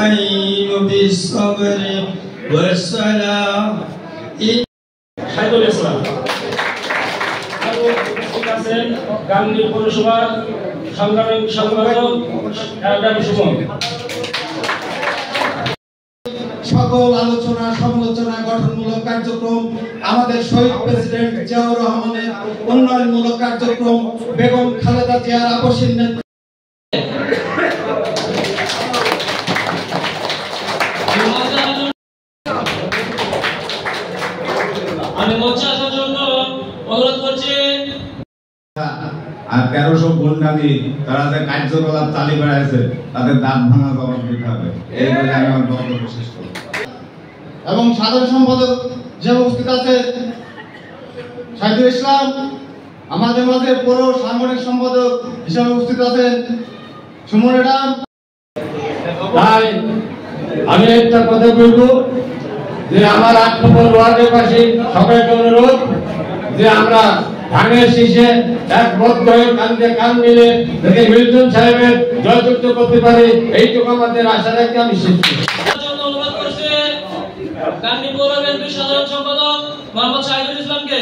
نستعين بالصبر والصلاة শাহিদুল ইসলাম গান্ধী পৌরসভার সংগ্রামী সংগঠক সুমন। সকল আলোচনা সমালোচনা গঠনমূলক কার্যক্রম, আমাদের শহীদ প্রেসিডেন্ট জিয়াউর রহমানের উন্নয়নমূলক কার্যক্রম, বেগম খালেদা জিয়ার আপসীর আমি মোর্চা আসার জন্য অনুরোধ করছি। আর 1300 গুন্ডামি তারা যে কার্যকলাপ চালিয়ে বেড়াইছে তাদের দাঁত ভাঙা জবাব দিতে হবে। এই বলে আমি আমার বক্তব্য শেষ করব। এবং সাধারণ সম্পাদক যে উপস্থিত আছে শাহিদুল ইসলাম, আমাদের মাঝে পৌর সাংগঠনিক সম্পাদক হিসেবে উপস্থিত আছেন সুমন ম্যাডাম। তাই আমি একটা কথা বলবো যে আমার 8 নম্বর ওয়ার্ডের পাশে সবাইকে অনুরোধ যে আমরা ধানের শীষে একবদ্ধ হয়ে কাঁধে কাঁধ মিলে যাতে মিল্টন সাহেবের জয়যুক্ত করতে পারি, এইটুকু আমাদের আশা রাখি। আমি শেষ করি। অনুরোধ করছি গান্ধী পৌর বিএনপির সাধারণ সম্পাদক মোহাম্মদ শাহিদুল ইসলামকে।